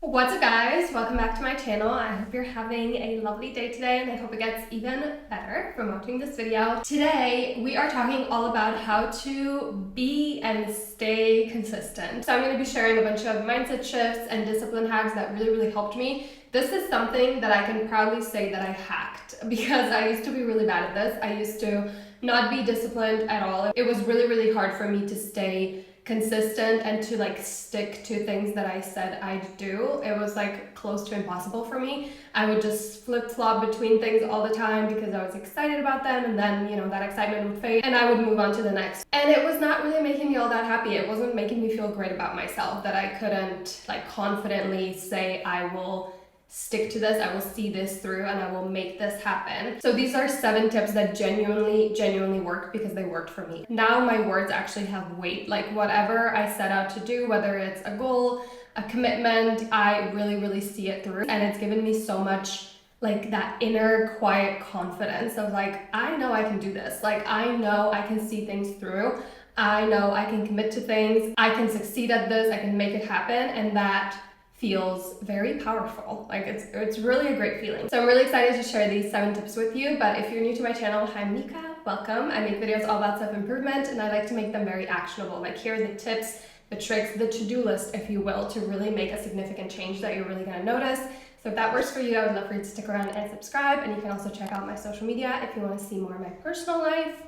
What's up guys, welcome back to my channel. I hope you're having a lovely day today and I hope it gets even better from watching this video. Today we are talking all about how to be and stay consistent. So I'm going to be sharing a bunch of mindset shifts and discipline hacks that really helped me. This is something that I can proudly say that I hacked because I used to be really bad at this. I used to not be disciplined at all. It was really hard for me to stay consistent and to stick to things that I said I'd do. It was close to impossible for me. I would just flip-flop between things all the time because I was excited about them, and then that excitement would fade and I would move on to the next. And it was not really making me all that happy. It wasn't making me feel great about myself that I couldn't confidently say I will stick to this, I will see this through, and I will make this happen. So these are 7 tips that genuinely worked because they worked for me. Now my words actually have weight. Whatever I set out to do, whether it's a goal, a commitment, I really see it through. And it's given me so much that inner quiet confidence of I know I can do this. I know I can see things through. I know I can commit to things. I can succeed at this. I can make it happen. And that feels very powerful. It's really a great feeling. So I'm really excited to share these 7 tips with you. But if you're new to my channel, hi, I'm Nika, welcome. I make videos all about self-improvement and I like to make them very actionable. Here are the tips, the tricks, the to-do list, if you will, to really make a significant change that you're really gonna notice. So if that works for you, I would love for you to stick around and subscribe. And you can also check out my social media if you want to see more of my personal life.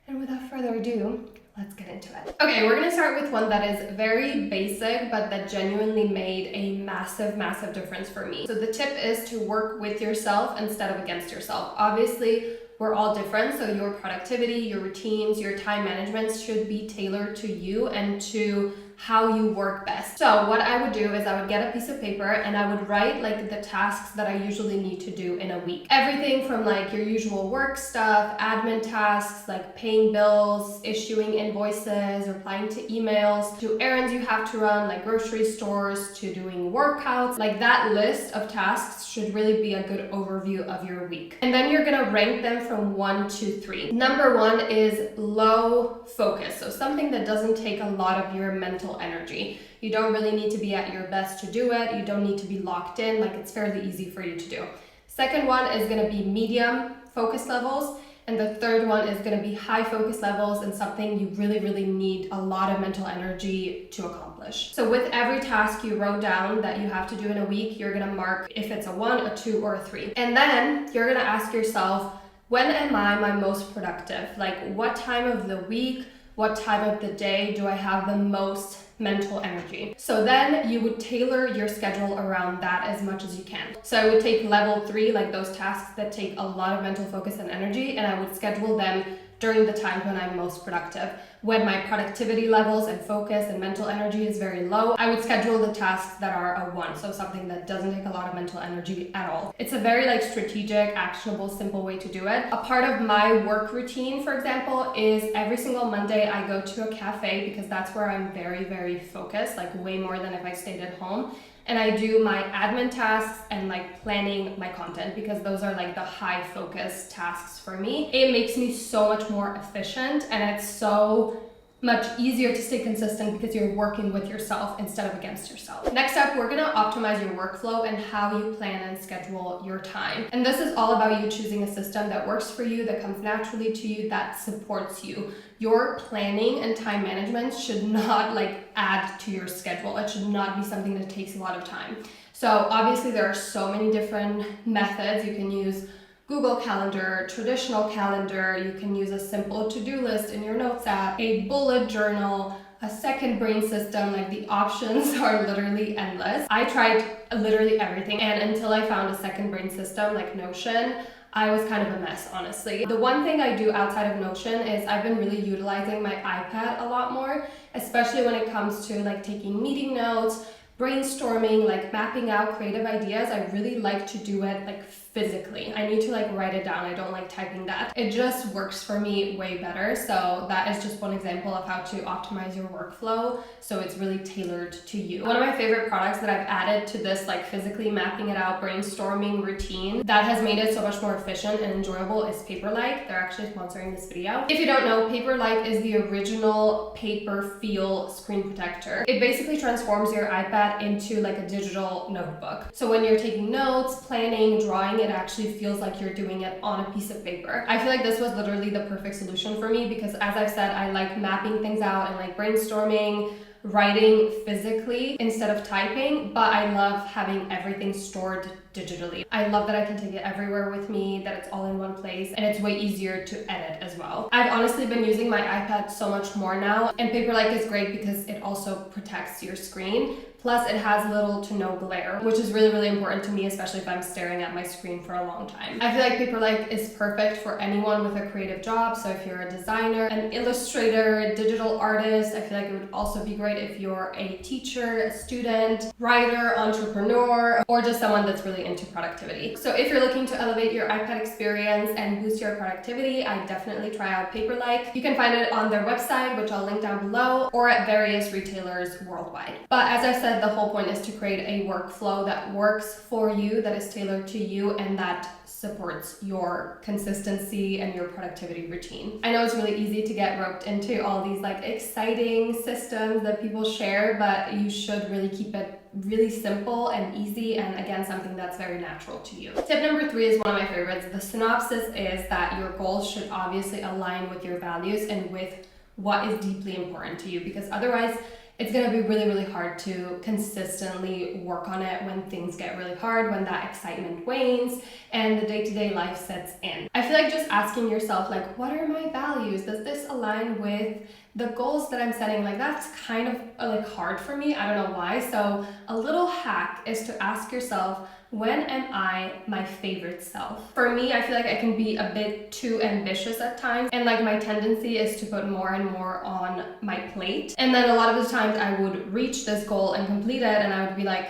And without further ado, let's get into it. Okay, we're gonna start with one that is very basic, but that genuinely made a massive difference for me. So the tip is to work with yourself instead of against yourself. Obviously, we're all different, so your productivity, your routines, your time management should be tailored to you and to how you work best. So what I would do is I would get a piece of paper and I would write the tasks that I usually need to do in a week. Everything from your usual work stuff, admin tasks, paying bills, issuing invoices, replying to emails, to errands you have to run, grocery stores, to doing workouts. That list of tasks should really be a good overview of your week. And then you're gonna rank them from 1 to 3. Number 1 is low focus. So something that doesn't take a lot of your mental energy. You don't really need to be at your best to do it. You don't need to be locked in. It's fairly easy for you to do. Second one is going to be medium focus levels. And the third one is going to be high focus levels and something you really need a lot of mental energy to accomplish. So with every task you wrote down that you have to do in a week, you're going to mark if it's a 1, a 2, or a 3. And then you're going to ask yourself, when am I my most productive? What time of the week, what time of the day do I have the most mental energy? So then you would tailor your schedule around that as much as you can. So I would take level 3, those tasks that take a lot of mental focus and energy, and I would schedule them during the times when I'm most productive. When my productivity levels and focus and mental energy is very low, I would schedule the tasks that are a 1, so something that doesn't take a lot of mental energy at all. It's a very strategic, actionable, simple way to do it. A part of my work routine, for example, is every single Monday I go to a cafe because that's where I'm very focused, way more than if I stayed at home. And I do my admin tasks and planning my content because those are the high focus tasks for me. It makes me so much more efficient and it's so much easier to stay consistent because you're working with yourself instead of against yourself. Next up, we're gonna optimize your workflow and how you plan and schedule your time. And this is all about you choosing a system that works for you, that comes naturally to you, that supports you. Your planning and time management should not add to your schedule. It should not be something that takes a lot of time. So obviously there are so many different methods. You can use Google Calendar, traditional calendar, you can use a simple to-do list in your notes app, a bullet journal, a second brain system. The options are literally endless. I tried literally everything, and until I found a second brain system like Notion, I was kind of a mess, honestly. The one thing I do outside of Notion is I've been really utilizing my iPad a lot more, especially when it comes to taking meeting notes, brainstorming, mapping out creative ideas. I really like to do it physically. I need to write it down. I don't like typing that. It just works for me way better. So that is just one example of how to optimize your workflow so it's really tailored to you. One of my favorite products that I've added to this physically mapping it out, brainstorming routine that has made it so much more efficient and enjoyable is Paperlike. They're actually sponsoring this video. If you don't know, Paperlike is the original paper feel screen protector. It basically transforms your iPad that into like a digital notebook. So when you're taking notes, planning, drawing, it actually feels like you're doing it on a piece of paper. I feel like this was literally the perfect solution for me because, as I've said, I like mapping things out and like brainstorming, writing physically instead of typing, but I love having everything stored digitally. I love that I can take it everywhere with me, that it's all in one place, and it's way easier to edit as well. I've honestly been using my iPad so much more now, and Paperlike is great because it also protects your screen. Plus, it has little to no glare, which is really, really important to me, especially if I'm staring at my screen for a long time. I feel like Paperlike is perfect for anyone with a creative job. So if you're a designer, an illustrator, digital artist, I feel like it would also be great if you're a teacher, a student, writer, entrepreneur, or just someone that's really into productivity. So if you're looking to elevate your iPad experience and boost your productivity, I definitely try out Paperlike. You can find it on their website, which I'll link down below, or at various retailers worldwide. But as I said, the whole point is to create a workflow that works for you, that is tailored to you, and that supports your consistency and your productivity routine. I know it's really easy to get roped into all these like exciting systems that people share, but you should really keep it really simple and easy, and again, something that's very natural to you. Tip number 3 is one of my favorites. The synopsis is that your goals should obviously align with your values and with what is deeply important to you, because otherwise it's going to be really, really hard to consistently work on it when things get really hard, when that excitement wanes and the day-to-day life sets in. I feel like just asking yourself, like, what are my values? Does this align with the goals that I'm setting? Like, that's kind of like hard for me. I don't know why. So a little hack is to ask yourself, when am I my favorite self? For me, I feel like I can be a bit too ambitious at times, and like my tendency is to put more and more on my plate. And then a lot of the times I would reach this goal and complete it, and I would be like,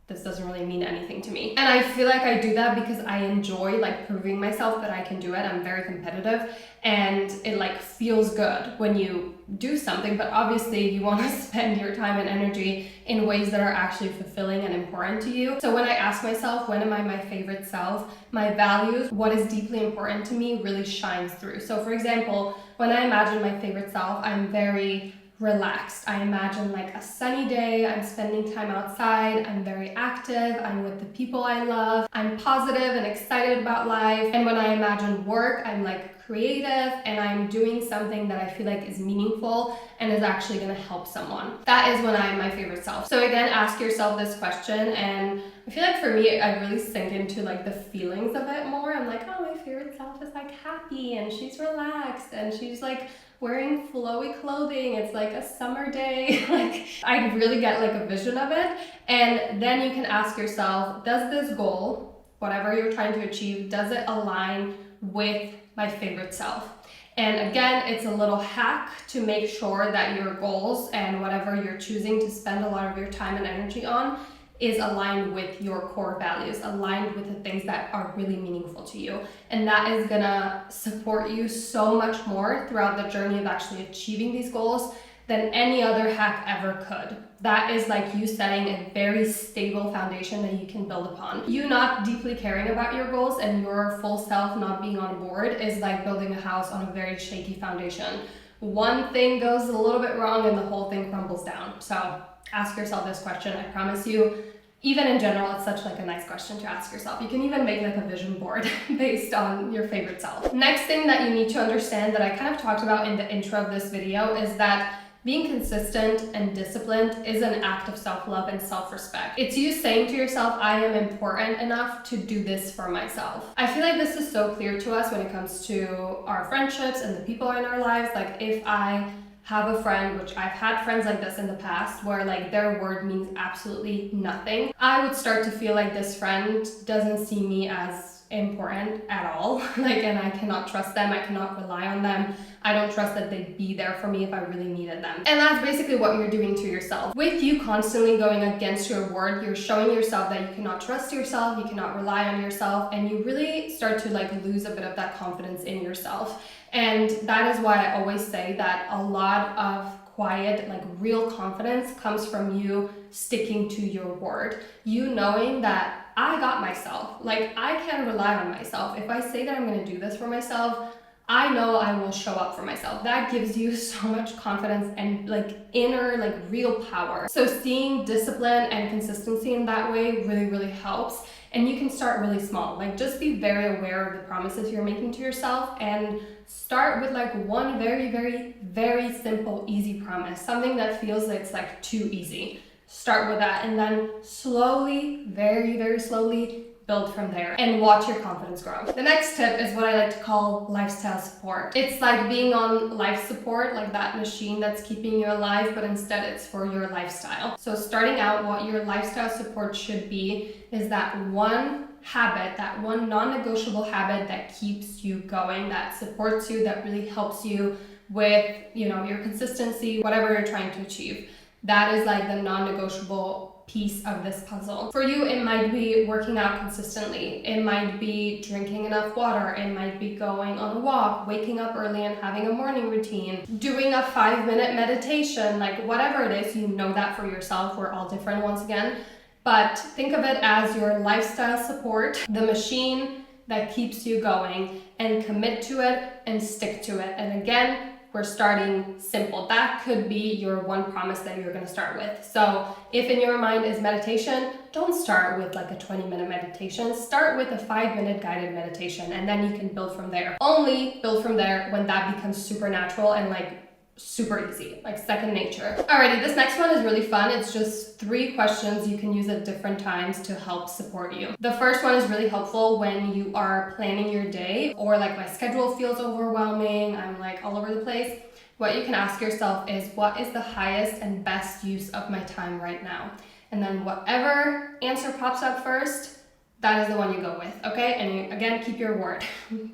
this doesn't really mean anything to me. And I feel like I do that because I enjoy like proving myself that I can do it. I'm very competitive, and it like feels good when you do something, but obviously you want to spend your time and energy in ways that are actually fulfilling and important to you. So when I ask myself, when am I my favorite self, my values, what is deeply important to me really shines through. So for example, when I imagine my favorite self, I'm very relaxed. I imagine like a sunny day, I'm spending time outside, I'm very active, I'm with the people I love, I'm positive and excited about life. And when I imagine work, I'm like creative and I'm doing something that I feel like is meaningful and is actually going to help someone. That is when I'm my favorite self. So again, ask yourself this question, and I feel like for me, I really sink into like the feelings of it more. I'm like, oh, my favorite self is like happy and she's relaxed and she's like wearing flowy clothing. It's like a summer day. Like, I really get like a vision of it. And then you can ask yourself, does this goal, whatever you're trying to achieve, does it align with my favorite self? And again, it's a little hack to make sure that your goals and whatever you're choosing to spend a lot of your time and energy on is aligned with your core values, aligned with the things that are really meaningful to you. And that is gonna support you so much more throughout the journey of actually achieving these goals than any other hack ever could. That is like you setting a very stable foundation that you can build upon. You not deeply caring about your goals and your full self not being on board is like building a house on a very shaky foundation. One thing goes a little bit wrong and the whole thing crumbles down. So ask yourself this question. I promise you, even in general, it's such like a nice question to ask yourself. You can even make like a vision board based on your favorite self. Next thing that you need to understand that I kind of talked about in the intro of this video is that being consistent and disciplined is an act of self-love and self-respect. It's you saying to yourself, I am important enough to do this for myself. I feel like this is so clear to us when it comes to our friendships and the people in our lives. Like if I have a friend, which I've had friends like this in the past, where like their word means absolutely nothing, I would start to feel like this friend doesn't see me as important at all. Like, and I cannot trust them, I cannot rely on them. I don't trust that they'd be there for me if I really needed them. And that's basically what you're doing to yourself. With you constantly going against your word, you're showing yourself that you cannot trust yourself, you cannot rely on yourself, and you really start to like lose a bit of that confidence in yourself. And that is why I always say that a lot of quiet, like real confidence comes from you sticking to your word. You knowing that I got myself, like I can rely on myself. If I say that I'm gonna do this for myself, I know I will show up for myself. That gives you so much confidence and like inner, like real power. So seeing discipline and consistency in that way really, really helps. And you can start really small. Like just be very aware of the promises you're making to yourself and start with like one very, very, very simple, easy promise. Something that feels like it's like too easy. Start with that and then slowly, very, very slowly build from there and watch your confidence grow. The next tip is what I like to call lifestyle support. It's like being on life support, like that machine that's keeping you alive, but instead it's for your lifestyle. So starting out, what your lifestyle support should be is that one habit, that one non-negotiable habit that keeps you going, that supports you, that really helps you with, you know, your consistency, whatever you're trying to achieve. That is like the non-negotiable piece of this puzzle. For you, it might be working out consistently. It might be drinking enough water. It might be going on a walk, waking up early and having a morning routine, doing a 5-minute meditation, like whatever it is, you know that for yourself. We're all different once again. But think of it as your lifestyle support, the machine that keeps you going, and commit to it and stick to it. And again, we're starting simple. That could be your one promise that you're going to start with. So if in your mind is meditation, don't start with like a 20-minute meditation. Start with a 5-minute guided meditation, and then you can build from there. Only build from there when that becomes supernatural and like super easy, like second nature. Alrighty, this next one is really fun. It's just 3 questions you can use at different times to help support you. The first one is really helpful when you are planning your day, or like my schedule feels overwhelming, I'm like all over the place. What you can ask yourself is, what is the highest and best use of my time right now? And then whatever answer pops up first, that is the one you go with, okay? And you, again, keep your word.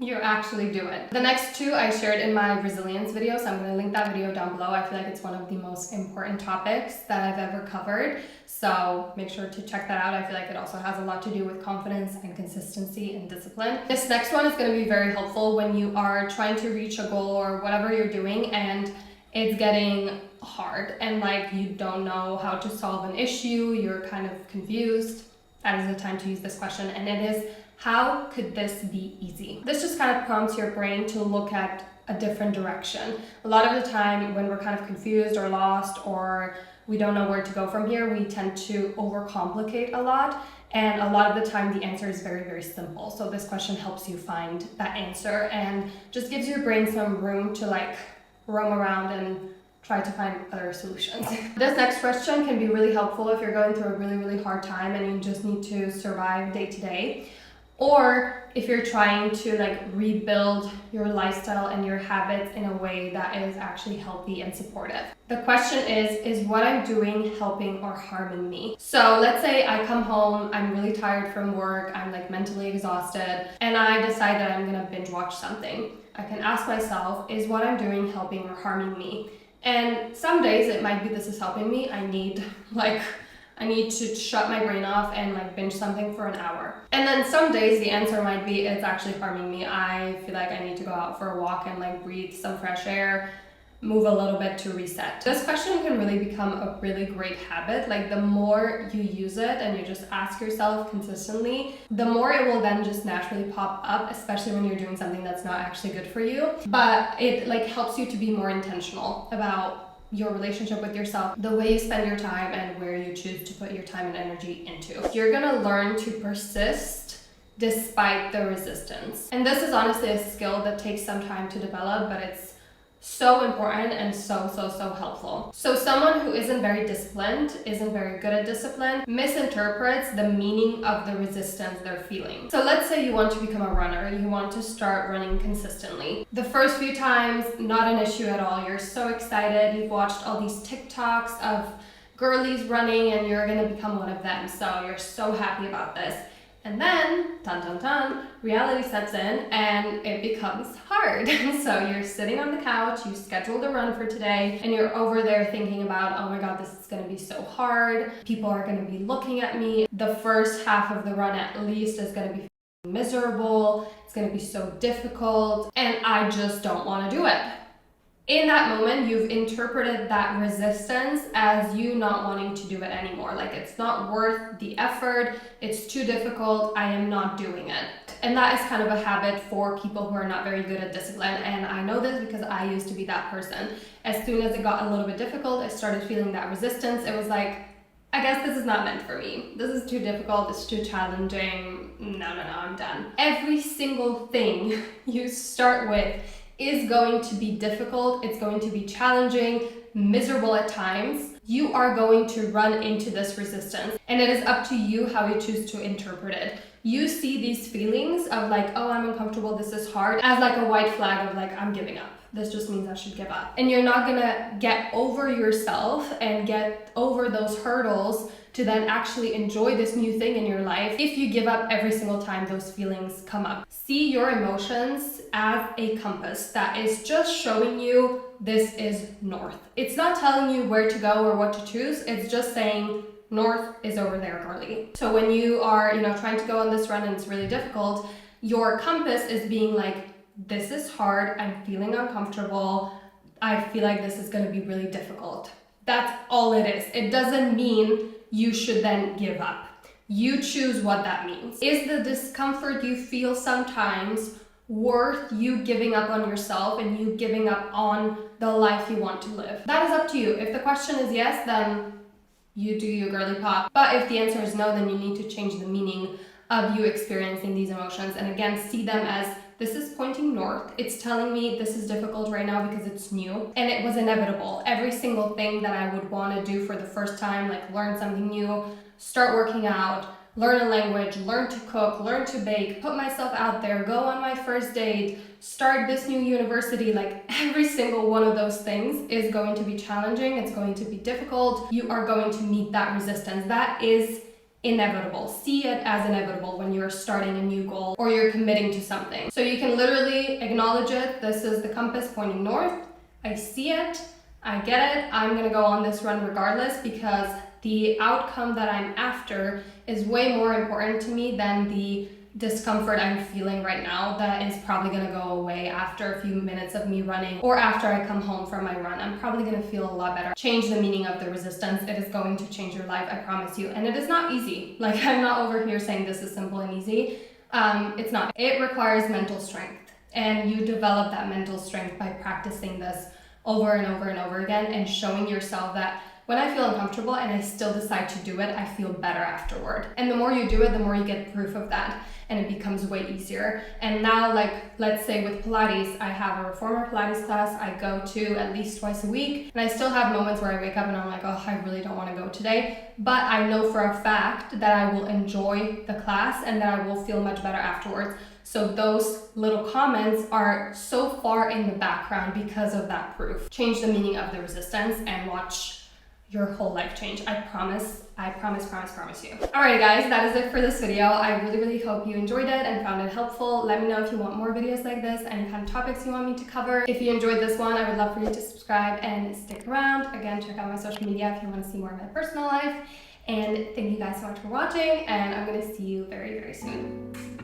You actually do it. The next 2 I shared in my resilience video, so I'm gonna link that video down below. I feel like it's one of the most important topics that I've ever covered. So make sure to check that out. I feel like it also has a lot to do with confidence and consistency and discipline. This next one is gonna be very helpful when you are trying to reach a goal or whatever you're doing and it's getting hard and like you don't know how to solve an issue, you're kind of confused. That is the time to use this question, and it is, how could this be easy? This just kind of prompts your brain to look at a different direction. A lot of the time when we're kind of confused or lost or we don't know where to go from here, we tend to overcomplicate a lot, and a lot of the time the answer is very, very simple. So this question helps you find that answer and just gives your brain some room to like roam around and try to find other solutions. This next question can be really helpful if you're going through a really, really hard time and you just need to survive day to day, or if you're trying to like rebuild your lifestyle and your habits in a way that is actually healthy and supportive. The question is what I'm doing helping or harming me? So let's say I come home, I'm really tired from work, I'm like mentally exhausted, and I decide that I'm gonna binge watch something. I can ask myself, is what I'm doing helping or harming me? And some days it might be this is helping me. I need to shut my brain off and like binge something for an hour. And then some days the answer might be it's actually harming me. I feel like I need to go out for a walk and like breathe some fresh air, move a little bit to reset. This question can really become a really great habit. Like the more you use it and you just ask yourself consistently, the more it will then just naturally pop up, especially when you're doing something that's not actually good for you. But it like helps you to be more intentional about your relationship with yourself, the way you spend your time and where you choose to put your time and energy into. You're gonna learn to persist despite the resistance. And this is honestly a skill that takes some time to develop, but it's so important and so helpful. So someone who isn't very disciplined, isn't very good at discipline, misinterprets the meaning of the resistance they're feeling. So let's say you want to become a runner, you want to start running consistently. The first few times, not an issue at all. You're so excited, you've watched all these TikToks of girlies running and you're gonna become one of them. So you're so happy about this. And then, reality sets in and it becomes hard. So you're sitting on the couch, you scheduled a run for today, and you're over there thinking about, oh my God, this is gonna be so hard. People are gonna be looking at me. The first half of the run at least is gonna be miserable. It's gonna be so difficult, and I just don't wanna do it. In that moment, you've interpreted that resistance as you not wanting to do it anymore. Like it's not worth the effort, it's too difficult, I am not doing it. And that is kind of a habit for people who are not very good at discipline. And I know this because I used to be that person. As soon as it got a little bit difficult, I started feeling that resistance. It was like, I guess this is not meant for me. This is too difficult, it's too challenging. No, I'm done. Every single thing you start with is going to be difficult, it's going to be challenging, miserable at times. You are going to run into this resistance, and it is up to you how you choose to interpret it. You see these feelings of like, oh, I'm uncomfortable, this is hard, as like a white flag of like, I'm giving up. This just means I should give up. And you're not gonna get over yourself and get over those hurdles to then actually enjoy this new thing in your life if you give up every single time those feelings come up. See your emotions as a compass that is just showing you this is north. It's not telling you where to go or what to choose. It's just saying north is over there, girly. So when you are, trying to go on this run and it's really difficult, your compass is being like, this is hard, I'm feeling uncomfortable, I feel like this is gonna be really difficult. That's all it is. It doesn't mean you should then give up. You choose what that means. Is the discomfort you feel sometimes worth you giving up on yourself and you giving up on the life you want to live? That is up to you. If the question is yes, then you do your girly pop. But if the answer is no, then you need to change the meaning of you experiencing these emotions. And again, see them as, this is pointing north. It's telling me this is difficult right now because it's new and it was inevitable. Every single thing that I would want to do for the first time, like learn something new, start working out, learn a language, learn to cook, learn to bake, put myself out there, go on my first date, start this new university, like every single one of those things is going to be challenging. It's going to be difficult. You are going to meet that resistance. That is inevitable. See it as inevitable when you're starting a new goal or you're committing to something. So you can literally acknowledge it. This is the compass pointing north. I see it. I get it. I'm gonna go on this run regardless because the outcome that I'm after is way more important to me than the discomfort I'm feeling right now that is probably gonna go away after a few minutes of me running or after I come home from my run. I'm probably gonna feel a lot better. Change the meaning of the resistance. It is going to change your life, I promise you. And it is not easy. Like, I'm not over here saying this is simple and easy. It's not. It requires mental strength, and you develop that mental strength by practicing this over and over and over again and showing yourself that when I feel uncomfortable and I still decide to do it, I feel better afterward. And the more you do it, the more you get proof of that, and it becomes way easier. And now, like, let's say with Pilates, I have a reformer Pilates class I go to at least twice a week, and I still have moments where I wake up and I'm like, oh, I really don't want to go today. But I know for a fact that I will enjoy the class and that I will feel much better afterwards. So those little comments are so far in the background because of that proof. Change the meaning of the resistance and watch your whole life change. I promise you. Alrighty guys, that is it for this video. I really hope you enjoyed it and found it helpful. Let me know if you want more videos like this, any kind of topics you want me to cover. If you enjoyed this one, I would love for you to subscribe and stick around. Again, check out my social media if you want to see more of my personal life. And thank you guys so much for watching, and I'm gonna see you very soon.